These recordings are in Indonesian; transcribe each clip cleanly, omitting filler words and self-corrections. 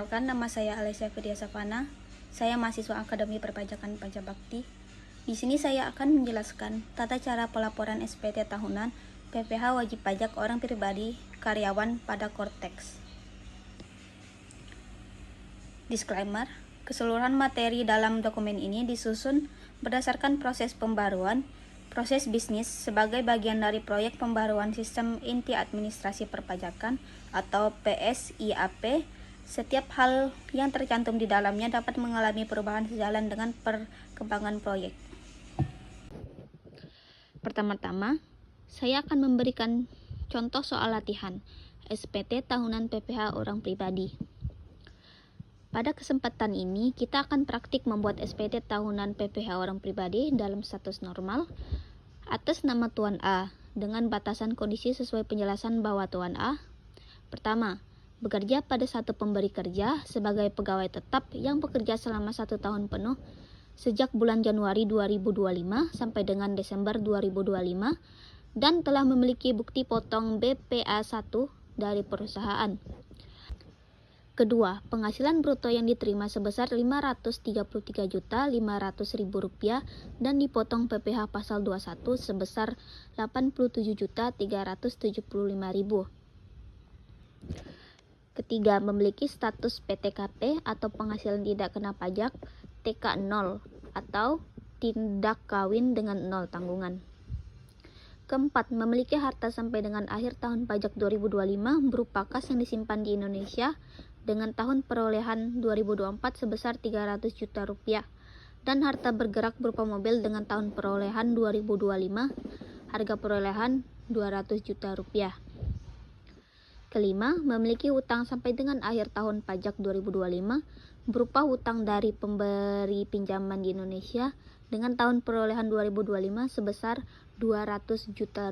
Perkenalkan, nama saya Alessia Fidia Savana. Saya mahasiswa Akademi Perpajakan Pajak Bakti. Di sini saya akan menjelaskan tata cara pelaporan SPT tahunan PPh wajib pajak orang pribadi karyawan pada Kortex. Disclaimer, keseluruhan materi dalam dokumen ini disusun berdasarkan proses pembaruan proses bisnis sebagai bagian dari proyek pembaruan sistem inti administrasi perpajakan atau PSIAP. Setiap hal yang tercantum di dalamnya dapat mengalami perubahan sejalan dengan perkembangan proyek. Pertama-tama, saya akan memberikan contoh soal latihan SPT tahunan PPh orang pribadi. Pada kesempatan ini, kita akan praktik membuat SPT tahunan PPh orang pribadi dalam status normal atas nama Tuan A dengan batasan kondisi sesuai penjelasan bahwa Tuan A pertama, bekerja pada satu pemberi kerja sebagai pegawai tetap yang bekerja selama 1 tahun penuh sejak bulan Januari 2025 sampai dengan Desember 2025 dan telah memiliki bukti potong BPA1 dari perusahaan. Kedua, penghasilan bruto yang diterima sebesar Rp533.500.000 dan dipotong PPh pasal 21 sebesar Rp87.375.000. Ketiga, memiliki status PTKP atau penghasilan tidak kena pajak TK0 atau tindak kawin dengan 0 tanggungan. Keempat, memiliki harta sampai dengan akhir tahun pajak 2025 berupa kas yang disimpan di Indonesia dengan tahun perolehan 2024 sebesar Rp300 juta dan harta bergerak berupa mobil dengan tahun perolehan 2025 harga perolehan Rp200 juta. Kelima, memiliki utang sampai dengan akhir tahun pajak 2025 berupa utang dari pemberi pinjaman di Indonesia dengan tahun perolehan 2025 sebesar Rp200 juta.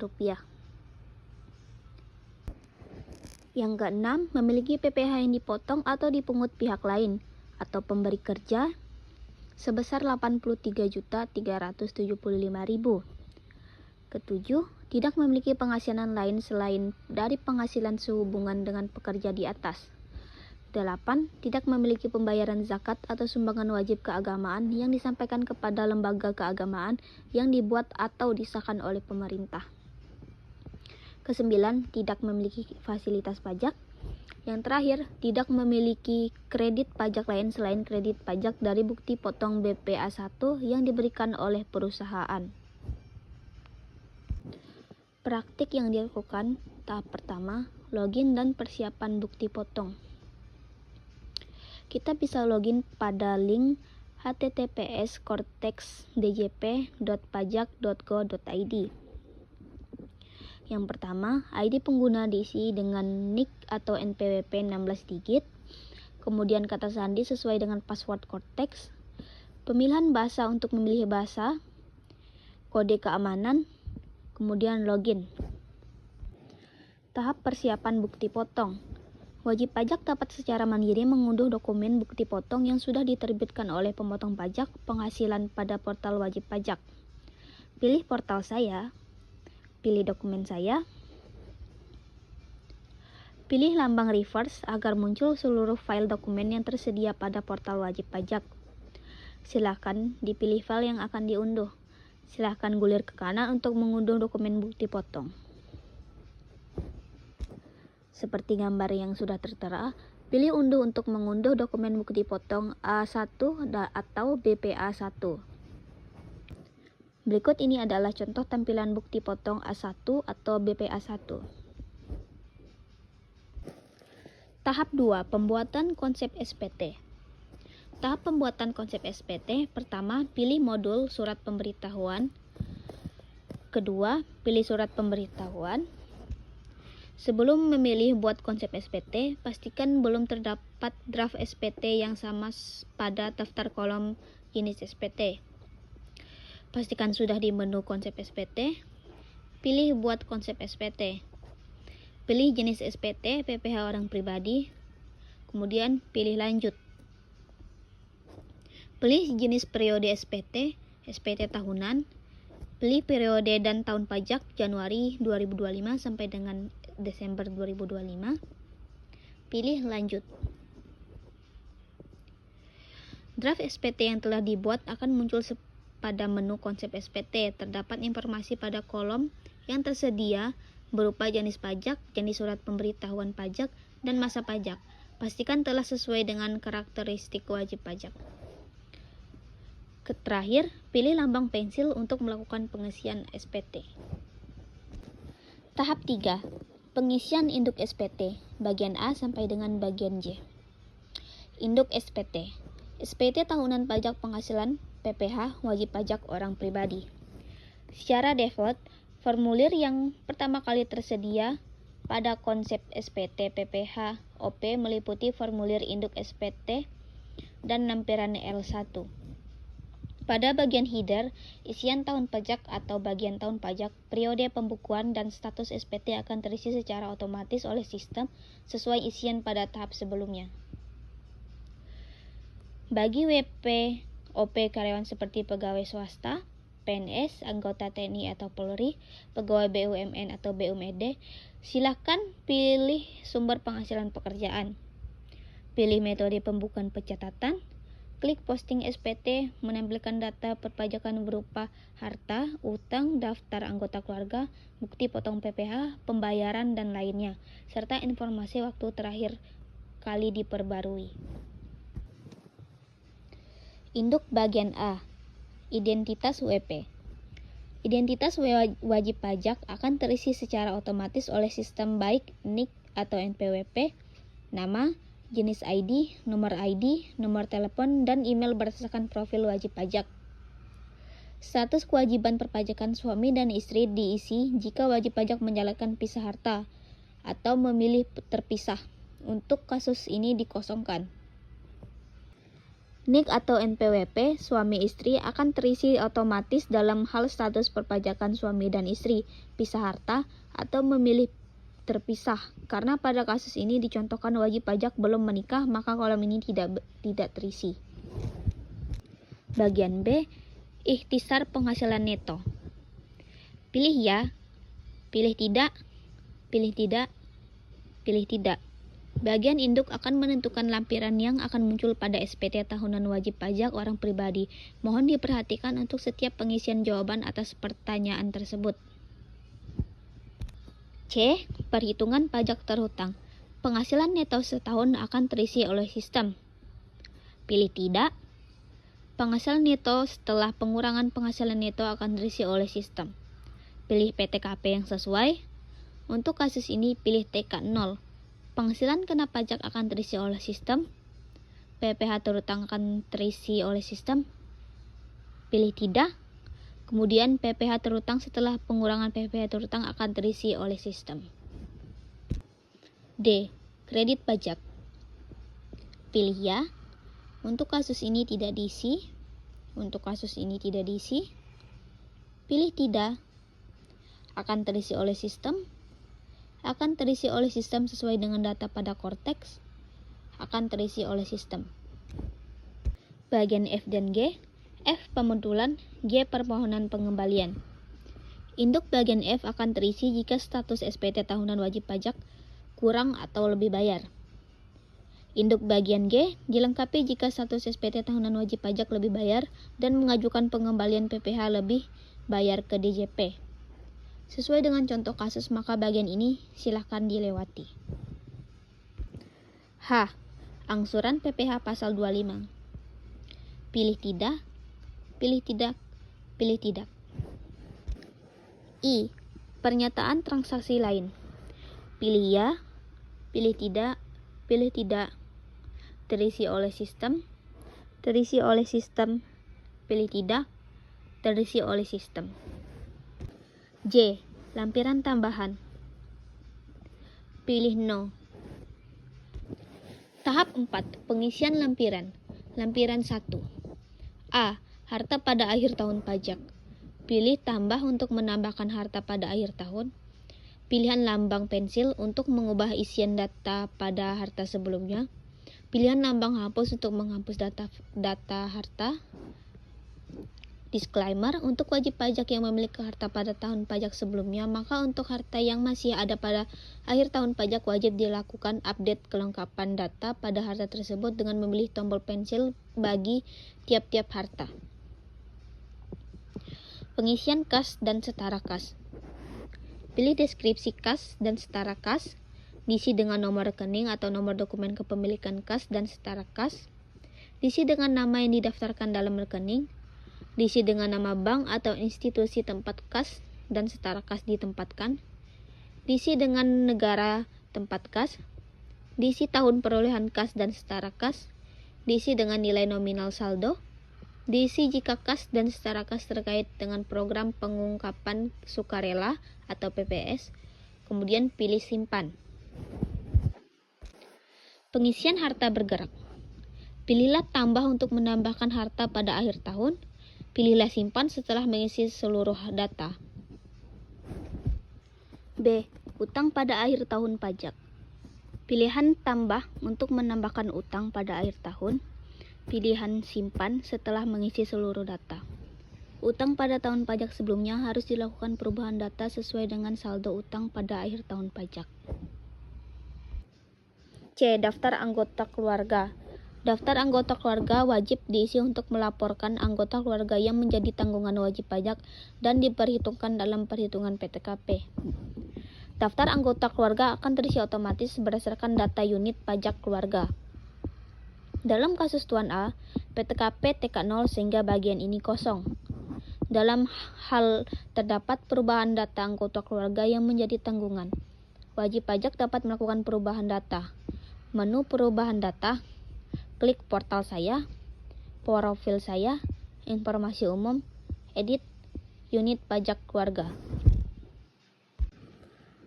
Yang keenam, memiliki PPh yang dipotong atau dipungut pihak lain atau pemberi kerja sebesar Rp83.375.000. Ketujuh, tidak memiliki penghasilan lain selain dari penghasilan sehubungan dengan pekerja di atas. 8. Tidak memiliki pembayaran zakat atau sumbangan wajib keagamaan yang disampaikan kepada lembaga keagamaan yang dibuat atau disahkan oleh pemerintah. Kesembilan, tidak memiliki fasilitas pajak. Yang terakhir, tidak memiliki kredit pajak lain selain kredit pajak dari bukti potong BPA1 yang diberikan oleh perusahaan. Praktik yang dilakukan, tahap pertama, login dan persiapan bukti potong. Kita bisa login pada link https://kortexdjp.pajak.go.id. Yang pertama, ID pengguna diisi dengan NIK atau NPWP 16 digit, kemudian kata sandi sesuai dengan password Kortex, pemilihan bahasa untuk memilih bahasa, kode keamanan, kemudian login. Tahap persiapan bukti potong. Wajib pajak dapat secara mandiri mengunduh dokumen bukti potong yang sudah diterbitkan oleh pemotong pajak penghasilan pada portal wajib pajak. Pilih portal saya, pilih dokumen saya, pilih lambang reverse agar muncul seluruh file dokumen yang tersedia pada portal wajib pajak. Silakan dipilih file yang akan diunduh. Silakan gulir ke kanan untuk mengunduh dokumen bukti potong. Seperti gambar yang sudah tertera, pilih unduh untuk mengunduh dokumen bukti potong A1 atau BPA1. Berikut ini adalah contoh tampilan bukti potong A1 atau BPA1. Tahap 2, pembuatan konsep SPT. Tahap pembuatan konsep SPT, pertama, pilih modul surat pemberitahuan. Kedua, pilih surat pemberitahuan. Sebelum memilih buat konsep SPT, pastikan belum terdapat draft SPT yang sama pada daftar kolom jenis SPT. Pastikan sudah di menu konsep SPT, pilih buat konsep SPT. Pilih jenis SPT, PPh orang pribadi, kemudian pilih lanjut. Pilih jenis periode SPT, SPT tahunan, pilih periode dan tahun pajak Januari 2025 sampai dengan Desember 2025. Pilih lanjut. Draft SPT yang telah dibuat akan muncul pada menu konsep SPT. Terdapat informasi pada kolom yang tersedia berupa jenis pajak, jenis surat pemberitahuan pajak, dan masa pajak. Pastikan telah sesuai dengan karakteristik wajib pajak. Terakhir, pilih lambang pensil untuk melakukan pengisian SPT. Tahap 3. Pengisian induk SPT, bagian A sampai dengan bagian J. Induk SPT. SPT tahunan pajak penghasilan PPh wajib pajak orang pribadi. Secara default, formulir yang pertama kali tersedia pada konsep SPT PPh OP meliputi formulir induk SPT dan lampiran L1. Pada bagian header, isian tahun pajak atau bagian tahun pajak, periode pembukuan, dan status SPT akan terisi secara otomatis oleh sistem sesuai isian pada tahap sebelumnya. Bagi WP OP karyawan seperti pegawai swasta, PNS, anggota TNI atau Polri, pegawai BUMN atau BUMD, silakan pilih sumber penghasilan pekerjaan. Pilih metode pembukuan pencatatan, klik posting SPT, menampilkan data perpajakan berupa harta, utang, daftar anggota keluarga, bukti potong PPh, pembayaran, dan lainnya, serta informasi waktu terakhir kali diperbarui. Induk bagian A. Identitas WP. Identitas wajib pajak akan terisi secara otomatis oleh sistem baik NIK atau NPWP, nama, jenis ID, nomor telepon, dan email berdasarkan profil wajib pajak. Status kewajiban perpajakan suami dan istri diisi jika wajib pajak menjalankan pisah harta atau memilih terpisah. Untuk kasus ini dikosongkan. NIK atau NPWP suami istri akan terisi otomatis dalam hal status perpajakan suami dan istri, pisah harta, atau memilih terpisah. Karena pada kasus ini dicontohkan wajib pajak belum menikah, maka kolom ini tidak terisi. Bagian B, ikhtisar penghasilan neto. Pilih ya, pilih tidak, pilih tidak, pilih tidak. Bagian induk akan menentukan lampiran yang akan muncul pada SPT tahunan wajib pajak orang pribadi. Mohon diperhatikan untuk setiap pengisian jawaban atas pertanyaan tersebut. C. Perhitungan pajak terhutang. Penghasilan neto setahun akan terisi oleh sistem. Pilih tidak. Penghasilan neto setelah pengurangan penghasilan neto akan terisi oleh sistem. Pilih PTKP yang sesuai. Untuk kasus ini pilih TK 0. Penghasilan kena pajak akan terisi oleh sistem. PPh terhutang akan terisi oleh sistem. Pilih tidak. Kemudian PPh terhutang setelah pengurangan PPh terhutang akan terisi oleh sistem. D. Kredit pajak. Pilih ya. Untuk kasus ini tidak diisi. Untuk kasus ini tidak diisi. Pilih tidak. Akan terisi oleh sistem. Akan terisi oleh sistem sesuai dengan data pada Cortex. Akan terisi oleh sistem. Bagian F dan G. F pemodulan, G permohonan pengembalian. Induk bagian F akan terisi jika status SPT tahunan wajib pajak kurang atau lebih bayar. Induk bagian G dilengkapi jika status SPT tahunan wajib pajak lebih bayar dan mengajukan pengembalian PPh lebih bayar ke DJP. Sesuai dengan contoh kasus, maka bagian ini silakan dilewati. H. Angsuran PPh pasal 25. Pilih tidak, pilih tidak, pilih tidak. I. Pernyataan transaksi lain. Pilih ya, pilih tidak, pilih tidak. Terisi oleh sistem, terisi oleh sistem. Pilih tidak, terisi oleh sistem. J. Lampiran tambahan. Pilih no. Tahap 4. Pengisian lampiran. Lampiran 1. A. Harta pada akhir tahun pajak. Pilih tambah untuk menambahkan harta pada akhir tahun. Pilihan lambang pensil untuk mengubah isian data pada harta sebelumnya. Pilihan lambang hapus untuk menghapus data harta. Disclaimer, untuk wajib pajak yang memiliki harta pada tahun pajak sebelumnya, maka untuk harta yang masih ada pada akhir tahun pajak wajib dilakukan update kelengkapan data pada harta tersebut dengan memilih tombol pensil bagi tiap-tiap harta. Pengisian kas dan setara kas. Pilih deskripsi kas dan setara kas, diisi dengan nomor rekening atau nomor dokumen kepemilikan kas dan setara kas, diisi dengan nama yang didaftarkan dalam rekening, diisi dengan nama bank atau institusi tempat kas dan setara kas ditempatkan, diisi dengan negara tempat kas, diisi tahun perolehan kas dan setara kas, diisi dengan nilai nominal saldo, diisi jika kas dan setara kas terkait dengan program pengungkapan sukarela atau PPS, kemudian pilih simpan. Pengisian harta bergerak. Pilihlah tambah untuk menambahkan harta pada akhir tahun. Pilihlah simpan setelah mengisi seluruh data. B. Utang pada akhir tahun pajak. Pilihan tambah untuk menambahkan utang pada akhir tahun. Pilihan simpan setelah mengisi seluruh data. Utang pada tahun pajak sebelumnya harus dilakukan perubahan data sesuai dengan saldo utang pada akhir tahun pajak. C. Daftar anggota keluarga. Daftar anggota keluarga wajib diisi untuk melaporkan anggota keluarga yang menjadi tanggungan wajib pajak dan diperhitungkan dalam perhitungan PTKP. Daftar anggota keluarga akan terisi otomatis berdasarkan data unit pajak keluarga. Dalam kasus Tuan A, PTKP TK0 sehingga bagian ini kosong. Dalam hal terdapat perubahan data anggota keluarga yang menjadi tanggungan, wajib pajak dapat melakukan perubahan data. Menu perubahan data, klik portal saya, profil saya, informasi umum, edit, unit pajak keluarga.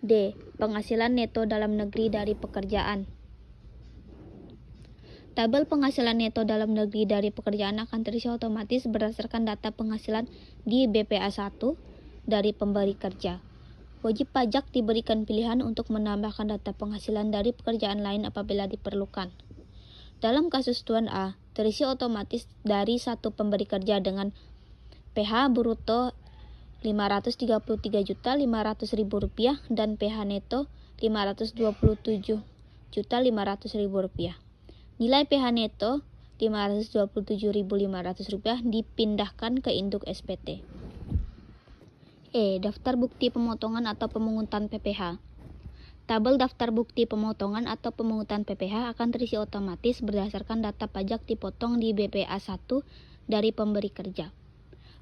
D. Penghasilan neto dalam negeri dari pekerjaan. Tabel penghasilan neto dalam negeri dari pekerjaan akan terisi otomatis berdasarkan data penghasilan di BPA 1 dari pemberi kerja. Wajib pajak diberikan pilihan untuk menambahkan data penghasilan dari pekerjaan lain apabila diperlukan. Dalam kasus Tuan A, terisi otomatis dari satu pemberi kerja dengan PH bruto Rp533.500.000 dan PH neto Rp527.500.000. Nilai PH neto Rp527.500 dipindahkan ke induk SPT. E. Daftar bukti pemotongan atau pemungutan PPh. Tabel daftar bukti pemotongan atau pemungutan PPh akan terisi otomatis berdasarkan data pajak dipotong di BPA 1 dari pemberi kerja.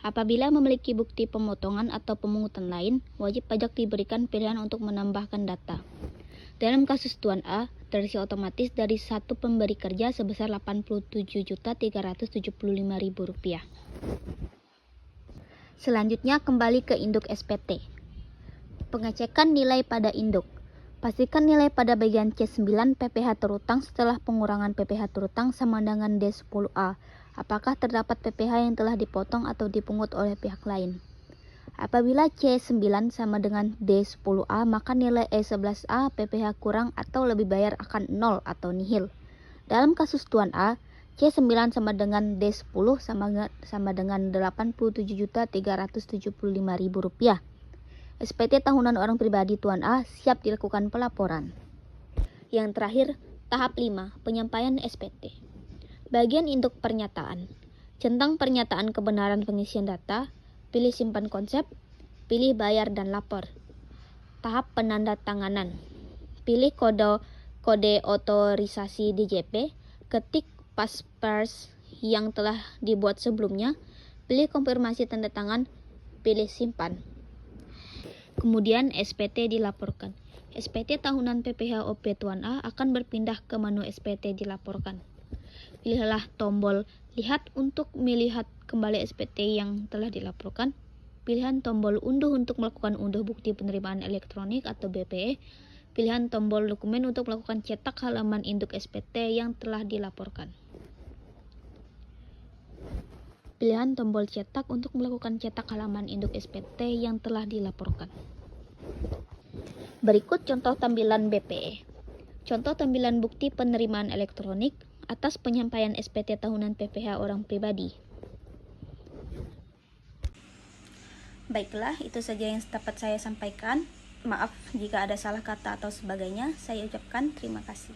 Apabila memiliki bukti pemotongan atau pemungutan lain, wajib pajak diberikan pilihan untuk menambahkan data. Dalam kasus Tuan A, terisi otomatis dari satu pemberi kerja sebesar Rp87.375.000. Selanjutnya kembali ke induk SPT. Pengecekan nilai pada induk. Pastikan nilai pada bagian C9 PPh terutang setelah pengurangan PPh terutang sama dengan D10A. Apakah terdapat PPh yang telah dipotong atau dipungut oleh pihak lain? Apabila C9 sama dengan D10A, maka nilai E11A PPh kurang atau lebih bayar akan 0 atau nihil. Dalam kasus Tuan A, C9 sama dengan D10 sama dengan Rp87.375.000. SPT tahunan orang pribadi Tuan A siap dilakukan pelaporan. Yang terakhir, tahap 5, penyampaian SPT. Bagian induk pernyataan. Centang pernyataan kebenaran pengisian data, pilih simpan konsep, pilih bayar dan lapor. Tahap penandatanganan. Pilih kode otorisasi DJP, ketik paspers yang telah dibuat sebelumnya, pilih konfirmasi tanda tangan, pilih simpan. Kemudian SPT dilaporkan. SPT tahunan PPh OP Tuan A akan berpindah ke menu SPT dilaporkan. Pilihlah tombol Lihat untuk melihat kembali SPT yang telah dilaporkan. Pilihan tombol Unduh untuk melakukan unduh bukti penerimaan elektronik atau BPE. Pilihan tombol Dokumen untuk melakukan cetak halaman induk SPT yang telah dilaporkan. Pilihan tombol cetak untuk melakukan cetak halaman induk SPT yang telah dilaporkan. Berikut contoh tampilan BPE. Contoh tampilan bukti penerimaan elektronik atas penyampaian SPT tahunan PPh orang pribadi. Baiklah, itu saja yang dapat saya sampaikan. Maaf jika ada salah kata atau sebagainya. Saya ucapkan terima kasih.